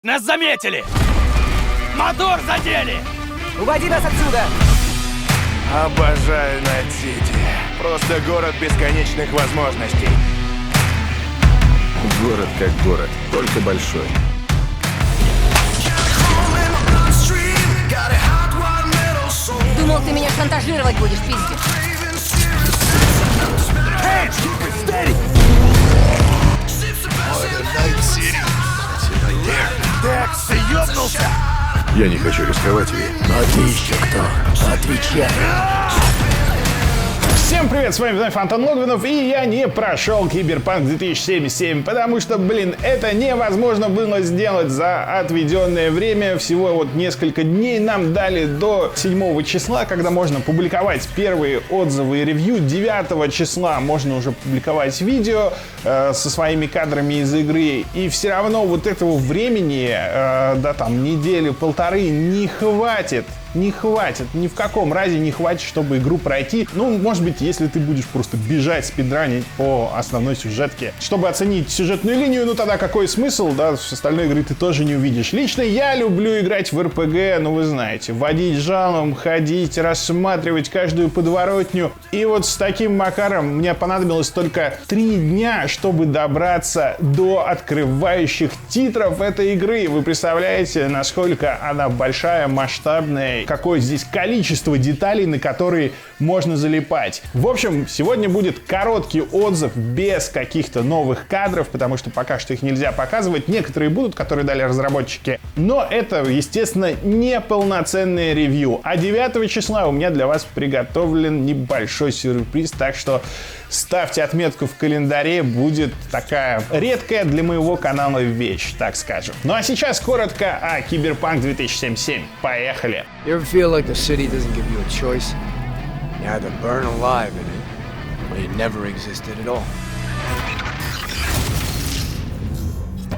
Нас заметили! Мотор задели! Уводи нас отсюда! Обожаю Найт-Сити. Просто город бесконечных возможностей. Город как город, только большой. Думал, ты меня шантажировать будешь, пиздец. Декс, ты ёбнулся? Я не хочу рисковать, Ви. А ты еще кто? Отвечай. Всем привет, с вами вновь Антон Логвинов, и я не прошел Киберпанк 2077, потому что, это невозможно было сделать за отведенное время. Всего вот несколько дней нам дали до 7 числа, когда можно публиковать первые отзывы и ревью. 9 числа можно уже публиковать видео со своими кадрами из игры, и все равно вот этого времени, недели-полторы не хватит. Не хватит, ни в каком разе не хватит, чтобы игру пройти. Ну, может быть, если ты будешь просто бежать, спидранить по основной сюжетке. Чтобы оценить сюжетную линию, ну тогда какой смысл, да, с остальной игры ты тоже не увидишь. Лично я люблю играть в РПГ, ну вы знаете, водить жалом, ходить, рассматривать каждую подворотню. И вот с таким макаром мне понадобилось только 3 дня, чтобы добраться до открывающих титров этой игры. Вы представляете, насколько она большая, масштабная, какое здесь количество деталей, на которые можно залипать. В общем, сегодня будет короткий отзыв без каких-то новых кадров, потому что пока что их нельзя показывать. Некоторые будут, которые дали разработчики, но это, естественно, не полноценное ревью. А 9 числа у меня для вас приготовлен небольшой сюрприз, так что ставьте отметку в календаре, будет такая редкая для моего канала вещь, так скажем. Ну а сейчас коротко о Киберпанк 2077. Поехали! You ever feel like the city doesn't give you a choice? You either burn alive in it, or you never existed at all.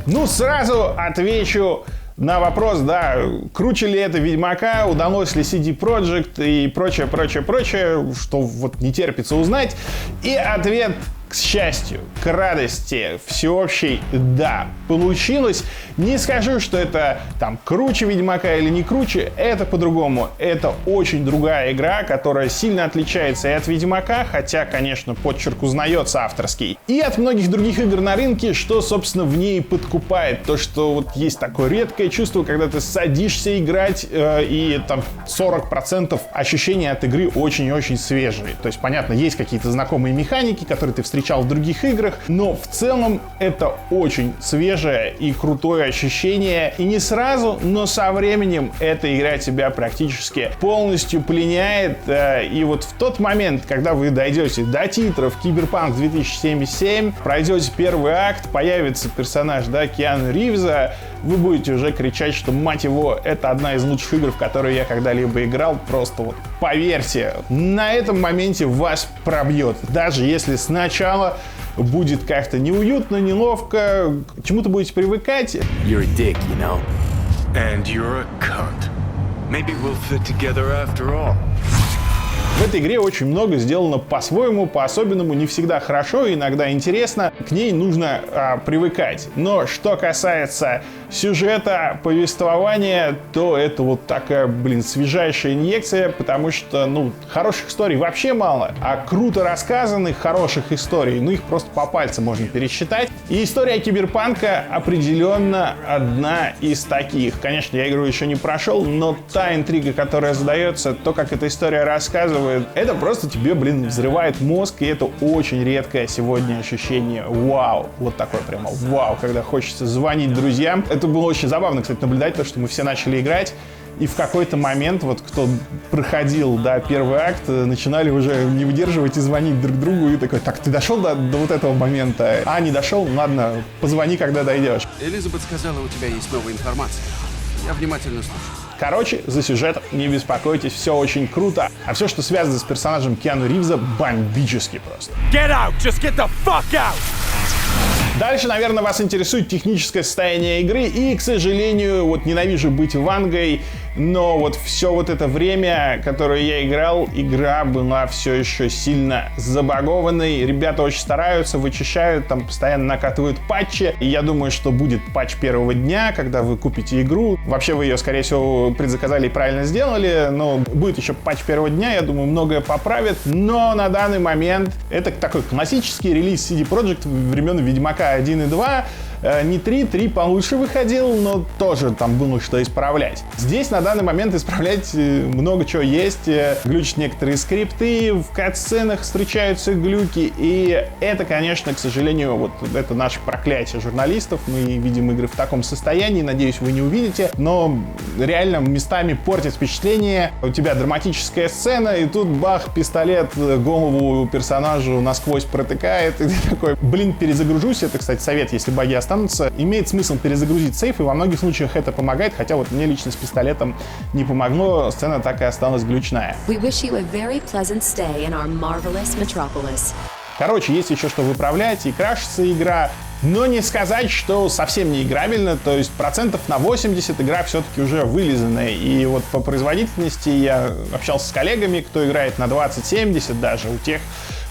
Ну, сразу отвечу на вопрос, да, круче ли это Ведьмака, удалось ли CD Projekt и прочее, что вот не терпится узнать. И ответ, к счастью, к радости всеобщей, да, получилось. Не скажу, что это там круче Ведьмака или не круче, это по-другому. Это очень другая игра, которая сильно отличается и от Ведьмака, хотя, конечно, почерк узнается авторский, и от многих других игр на рынке, что, собственно, в ней подкупает. То, что вот есть такое редкое чувство, когда ты садишься играть, и там 40% ощущения от игры очень-очень свежие. То есть, понятно, есть какие-то знакомые механики, которые ты встречал в других играх, но в целом это очень свежее и крутое ощущение. И не сразу, но со временем эта игра тебя практически полностью пленяет. И вот в тот момент, когда вы дойдете до титров Киберпанк 2077, пройдете первый акт, появится персонаж, да, Киану Ривза, вы будете уже кричать, что, мать его, это одна из лучших игр, в которые я когда-либо играл. Просто вот поверьте, на этом моменте вас пробьет. Даже если сначала будет как-то неуютно, неловко, к чему-то будете привыкать. You're a dick, you know. And you're a cunt. Maybe we'll fit together after all. В этой игре очень много сделано по-своему, по-особенному, не всегда хорошо, иногда интересно. К ней нужно привыкать. Но что касается сюжета, повествования, то это вот такая, свежайшая инъекция, потому что, хороших историй вообще мало, а круто рассказанных хороших историй, их просто по пальцам можно пересчитать. И история Киберпанка определенно одна из таких. Конечно, я игру еще не прошел, но та интрига, которая задается, то, как эта история рассказывает, это просто тебе, взрывает мозг, и это очень редкое сегодня ощущение вау. Вот такое прямо вау, когда хочется звонить друзьям. Это было очень забавно, кстати, наблюдать, то, что мы все начали играть, и в какой-то момент, вот кто проходил, первый акт, начинали уже не выдерживать и звонить друг другу, и такой, так, ты дошел до вот этого момента? А, не дошел? Ладно, позвони, когда дойдешь. Элизабет сказала, у тебя есть новая информация. Я внимательно слушаю. Короче, за сюжет не беспокойтесь, все очень круто. А все, что связано с персонажем Киану Ривза, бомбически просто. Get out! Just get the fuck out! Дальше, наверное, вас интересует техническое состояние игры, и, к сожалению, ненавижу быть Вангой, но вот все вот это время, которое я играл, игра была все еще сильно забагованной. Ребята очень стараются, вычищают, там постоянно накатывают патчи. И я думаю, что будет патч первого дня, когда вы купите игру. Вообще вы ее, скорее всего, предзаказали и правильно сделали, но будет еще патч первого дня, я думаю, многое поправит. Но на данный момент это такой классический релиз CD Projekt времен Ведьмака 1 и 2. Не 3 получше выходил, но тоже там было что исправлять. Здесь на данный момент исправлять много чего есть. Глючат некоторые скрипты, в катсценах встречаются глюки, и это, конечно, к сожалению, вот это наше проклятие журналистов. Мы видим игры в таком состоянии, надеюсь, вы не увидите, но реально местами портит впечатление. У тебя драматическая сцена, и тут бах, пистолет голову персонажу насквозь протыкает, и ты такой, блин, перезагружусь. Это, кстати, совет, если баги останутся. Имеет смысл перезагрузить сейф, и во многих случаях это помогает, хотя вот мне лично с пистолетом не помогло, сцена так и осталась глючная. Короче, есть еще что выправлять, и крашится игра, но не сказать, что совсем не играбельно, то есть процентов на 80 игра все-таки уже вылизанная, и вот по производительности я общался с коллегами, кто играет на 20-70 даже, у тех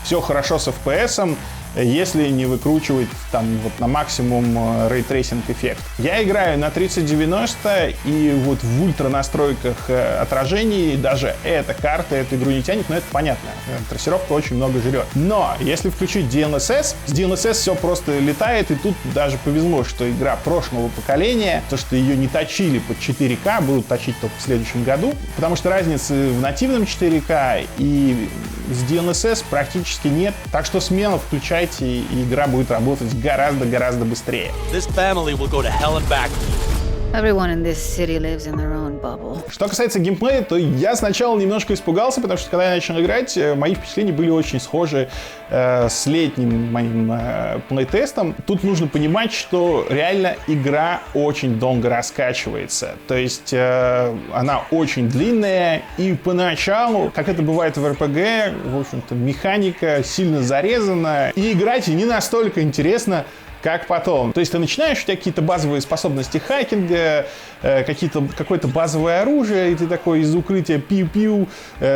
все хорошо с FPS-ом, если не выкручивать там вот на максимум рейтрейсинг эффект. Я играю на 3090, и вот в ультра настройках отражений даже эта карта эту игру не тянет, но это понятно. Трассировка очень много жрет. Но если включить DLSS, с DLSS все просто летает, и тут даже повезло, что игра прошлого поколения, то, что ее не точили под 4К, будут точить только в следующем году, потому что разницы в нативном 4К и с DLSS практически нет, так что смело включайте, и игра будет работать гораздо быстрее. This family will go to hell and back. Everyone in this city lives in their own bubble. Что касается геймплея, то я сначала немножко испугался, потому что когда я начал играть, мои впечатления были очень схожи с летним моим плейтестом. Тут нужно понимать, что реально игра очень долго раскачивается. То есть она очень длинная, и поначалу, как это бывает в РПГ, в общем-то, механика сильно зарезана, и играть не настолько интересно, как потом. То есть ты начинаешь, у тебя какие-то базовые способности хакинга, какое-то базовое оружие, и ты такой из укрытия пиу-пиу,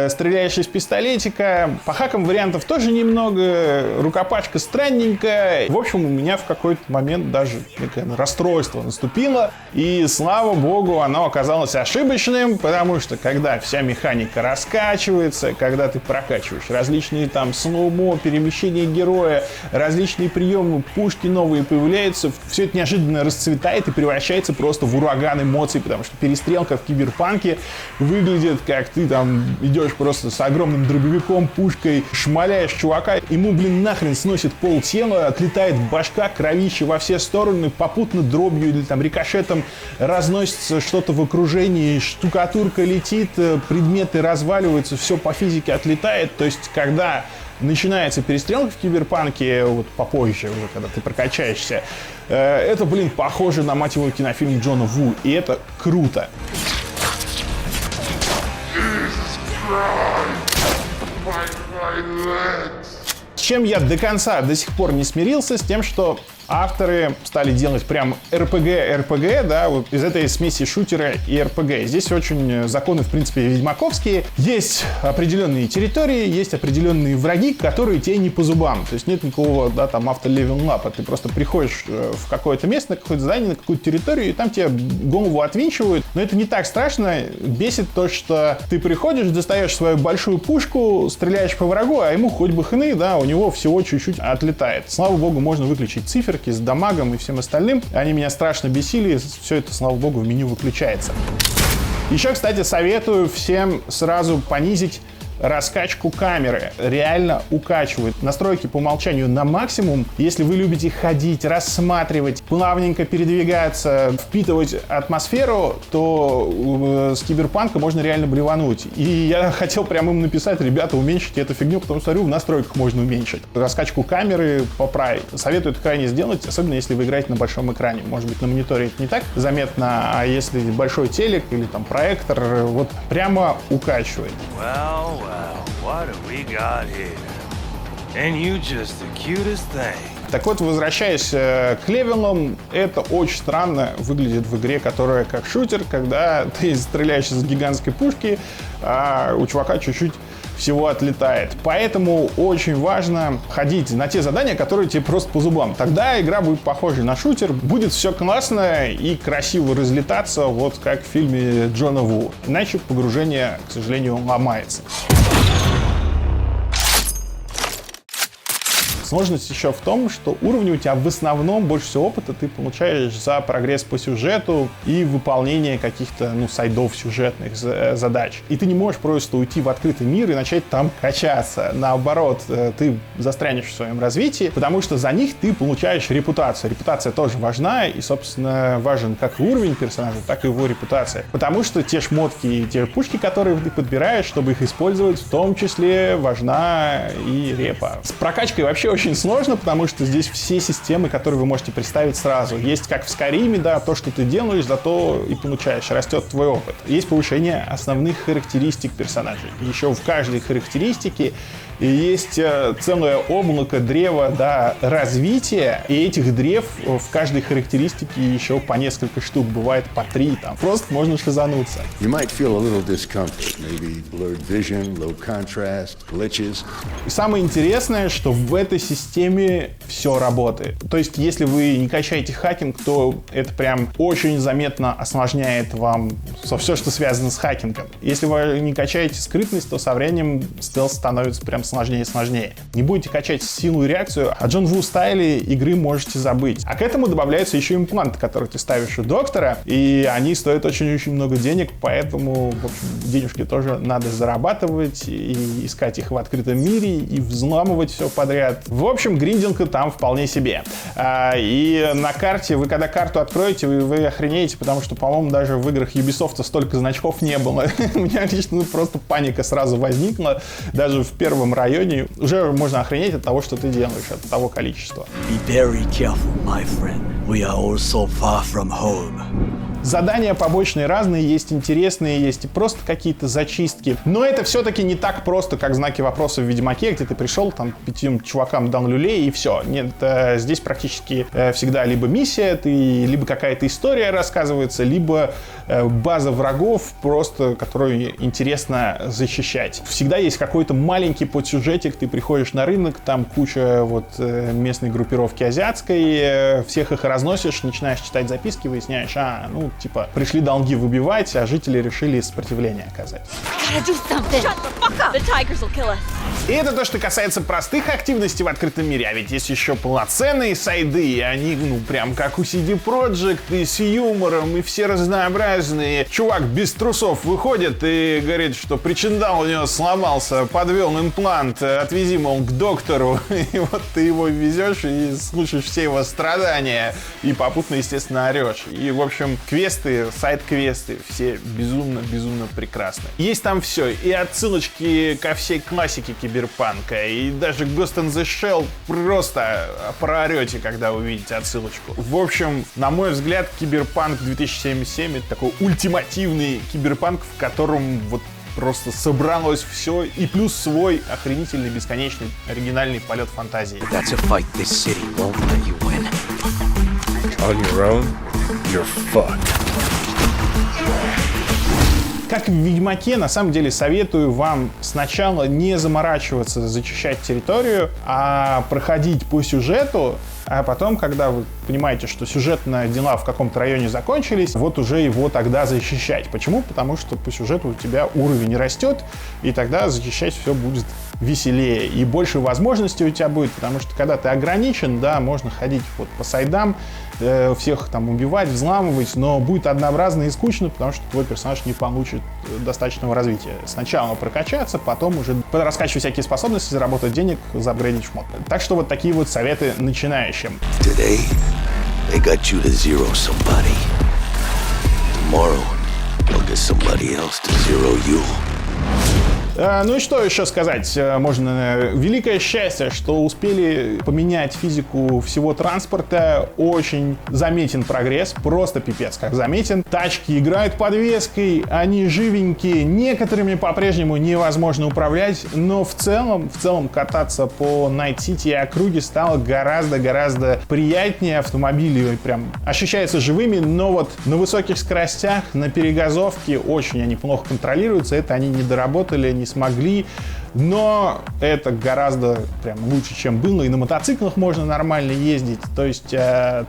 стреляешь из пистолетика. По хакам вариантов тоже немного, рукопашка странненькая. В общем, у меня в какой-то момент даже некое расстройство наступило, и слава богу, оно оказалось ошибочным, потому что когда вся механика раскачивается, когда ты прокачиваешь различные там слоумо, перемещения героя, различные приемы, пушки новые появляются, все это неожиданно расцветает и превращается просто в ураган эмоций, потому что перестрелка в Киберпанке выглядит, как ты там идешь просто с огромным дробовиком, пушкой, шмаляешь чувака, ему, блин, нахрен сносит пол тела, отлетает башка, кровище во все стороны, попутно дробью или там рикошетом разносится что-то в окружении, штукатурка летит, предметы разваливаются, все по физике отлетает. То есть, когда начинается перестрелка в Киберпанке, вот попозже уже, когда ты прокачаешься, это, блин, похоже на, мать его, кинофильм Джона Ву, и это круто. С чем я до конца до сих пор не смирился, с тем, что авторы стали делать прям RPG, да, вот из этой смеси шутера и RPG. Здесь очень законы, в принципе, ведьмаковские. Есть определенные территории, есть определенные враги, которые тебе не по зубам. То есть нет никакого, да, там, автолевелапа. Ты просто приходишь в какое-то место, на какое-то здание, на какую-то территорию, и там тебе голову отвинчивают. Но это не так страшно. Бесит то, что ты приходишь, достаешь свою большую пушку, стреляешь по врагу, а ему хоть бы хны, да, у него всего чуть-чуть отлетает. Слава богу, можно выключить циферки с дамагом и всем остальным. Они меня страшно бесили, все это, слава богу, в меню выключается. Еще, кстати, советую всем сразу понизить раскачку камеры. Реально укачивает. Настройки по умолчанию на максимум. Если вы любите ходить, рассматривать, плавненько передвигаться, впитывать атмосферу, то с Киберпанка можно реально блевануть. И я хотел прям им написать: ребята, уменьшите эту фигню, потому что, смотрю, в настройках можно уменьшить. Раскачку камеры поправить. Советую это крайне сделать, особенно если вы играете на большом экране. Может быть, на мониторе это не так заметно, а если большой телек или там проектор, вот прямо укачивает. Well, what do we got here? And you just the cutest thing. Так вот, возвращаясь к левелам, это очень странно выглядит в игре, которая как шутер, когда ты стреляешь из гигантской пушки, а у чувака чуть-чуть всего отлетает. Поэтому очень важно ходить на те задания, которые тебе просто по зубам. Тогда игра будет похожа на шутер, будет все классно и красиво разлетаться, вот как в фильме Джона Ву. Иначе погружение, к сожалению, ломается. Сложность еще в том, что уровни у тебя в основном больше всего опыта ты получаешь за прогресс по сюжету и выполнение каких-то, сайдов сюжетных задач. И ты не можешь просто уйти в открытый мир и начать там качаться. Наоборот, ты застрянешь в своем развитии, потому что за них ты получаешь репутацию. Репутация тоже важна, и, собственно, важен как уровень персонажа, так и его репутация. Потому что те шмотки и те пушки, которые ты подбираешь, чтобы их использовать, в том числе важна и репа. С прокачкой вообще очень сложно, потому что здесь все системы, которые вы можете представить сразу. Есть как в Скайриме, да, то, что ты делаешь, зато и получаешь, растет твой опыт. Есть повышение основных характеристик персонажей. Еще в каждой характеристике есть целое облако древа, да, развития, и этих древ в каждой характеристике еще по несколько штук, бывает по 3, там просто можно шизануться. You might feel a little discomfort, maybe blurred vision, low contrast, glitches. И самое интересное, что в этой системе все работает. То есть, если вы не качаете хакинг, то это прям очень заметно осложняет вам все, что связано с хакингом. Если вы не качаете скрытность, то со временем стелс становится прям сложнее и сложнее. Не будете качать силу и реакцию, о Джон Ву стайле игры можете забыть. А к этому добавляются еще импланты, которые ты ставишь у доктора, и они стоят очень-очень много денег, поэтому, в общем, денежки тоже надо зарабатывать и искать их в открытом мире, и взламывать все подряд. В общем, гриндинг там вполне себе. И на карте, вы когда карту откроете, вы охренеете, потому что, по-моему, даже в играх Ubisoft столько значков не было. У меня лично просто паника сразу возникла, даже в первом районе. Уже можно охренеть от того, что ты делаешь, от того количества. Be very careful, my friend. We are all so far from home. Задания побочные разные, есть интересные, есть и просто какие-то зачистки. Но это все-таки не так просто, как знаки вопроса в Ведьмаке, где ты пришел, там, 5 чувакам дал люлей и все. Нет, здесь практически всегда либо миссия, либо какая-то история рассказывается, либо база врагов, просто которую интересно защищать. Всегда есть какой-то маленький подсюжетик, ты приходишь на рынок, там куча местной группировки азиатской, всех их разносишь, начинаешь читать записки, выясняешь, пришли долги выбивать, а жители решили сопротивление оказать. И это то, что касается простых активностей в открытом мире, а ведь есть еще полноценные сайды, и они, прям как у CD Projekt, и с юмором, и все разнообразные. Чувак без трусов выходит и говорит, что причиндал у него сломался, подвел имплант, отвези, мол, к доктору, и вот ты его везешь и слушаешь все его страдания, и попутно, естественно, орешь. И, в общем, квесты, сайд-квесты, все безумно прекрасны. Есть там все, и отсылочки ко всей классике киберпанка, и даже Ghost in the Shell просто проорете, когда увидите отсылочку. В общем, на мой взгляд, Киберпанк 2077 — это такой ультимативный киберпанк, в котором просто собралось все, и плюс свой охренительный, бесконечный, оригинальный полет фантазии. That's a fight this city won't let you win. On your own, you're fucked. Как в Ведьмаке, на самом деле советую вам сначала не заморачиваться, зачищать территорию, а проходить по сюжету, а потом, когда вы понимаете, что сюжетные дела в каком-то районе закончились, уже его тогда защищать. Почему? Потому что по сюжету у тебя уровень растет, и тогда защищать все будет веселее. И больше возможностей у тебя будет, потому что когда ты ограничен, да, можно ходить по сайдам, всех там убивать, взламывать, но будет однообразно и скучно, потому что твой персонаж не получит достаточного развития. Сначала прокачаться, потом уже раскачивать всякие способности, заработать денег, заапгрейдить шмот. Так что такие советы начинающим. Today, they got you to zero somebody. Tomorrow, they'll get somebody else to zero you. Ну и что еще сказать? Можно великое счастье, что успели поменять физику всего транспорта. Очень заметен прогресс, просто пипец как заметен. Тачки играют подвеской, они живенькие, некоторыми по-прежнему невозможно управлять, но в целом кататься по Найт-Сити и округе стало гораздо приятнее. Автомобили прям ощущаются живыми, но вот на высоких скоростях, на перегазовке очень они плохо контролируются, это они не доработали, не смогли. Но это гораздо прям лучше, чем было. И на мотоциклах можно нормально ездить. То есть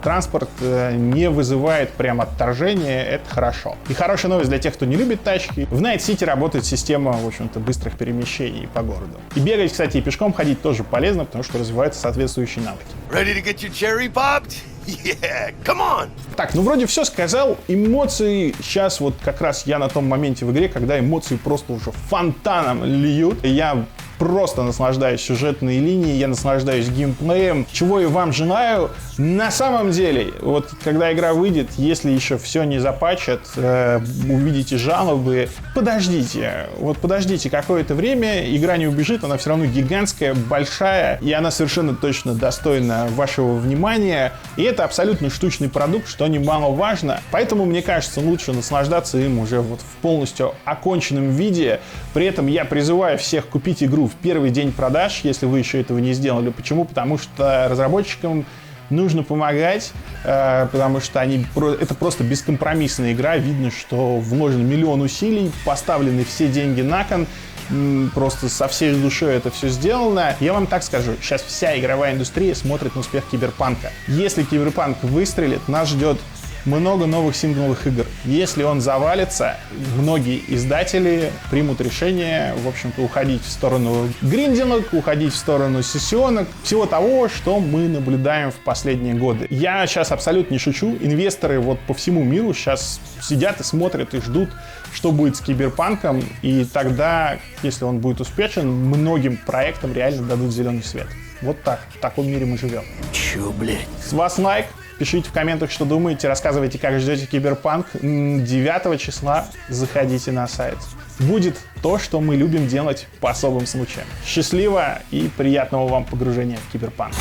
транспорт не вызывает прям отторжения. Это хорошо. И хорошая новость для тех, кто не любит тачки. В Найт-Сити работает система, в общем-то, быстрых перемещений по городу. И бегать, кстати, и пешком ходить тоже полезно, потому что развиваются соответствующие навыки. Ready to get your cherry popped? Yeah, come on! Так, ну вроде все сказал. Эмоции сейчас вот как раз я на том моменте в игре, когда эмоции просто уже фонтаном льют. Я просто наслаждаюсь сюжетной линией, я наслаждаюсь геймплеем, чего и вам желаю. На самом деле, вот когда игра выйдет, если еще все не запатчат, увидите жалобы, подождите какое-то время, игра не убежит, она все равно гигантская, большая, и она совершенно точно достойна вашего внимания, и это абсолютно штучный продукт, что немаловажно, поэтому, мне кажется, лучше наслаждаться им уже вот в полностью оконченном виде. При этом я призываю всех купить игру в первый день продаж, если вы еще этого не сделали. Почему? Потому что разработчикам нужно помогать, потому что это просто бескомпромиссная игра. Видно, что вложено миллион усилий, поставлены все деньги на кон, просто со всей душой это все сделано. Я вам так скажу, сейчас вся игровая индустрия смотрит на успех Киберпанка. Если Киберпанк выстрелит, нас ждет много новых сингловых игр. Если он завалится, многие издатели примут решение, в общем-то, уходить в сторону гриндинг, уходить в сторону сессионок, всего того, что мы наблюдаем в последние годы. Я сейчас абсолютно не шучу. Инвесторы вот по всему миру сейчас сидят и смотрят и ждут, что будет с Киберпанком, и тогда, если он будет успешен, многим проектам реально дадут зеленый свет. Вот так. В таком мире мы живем. Чё, блядь? С вас лайк. Пишите в комментах, что думаете, рассказывайте, как ждете Киберпанк. 9 числа заходите на сайт. Будет то, что мы любим делать по особым случаям. Счастливо и приятного вам погружения в Киберпанк.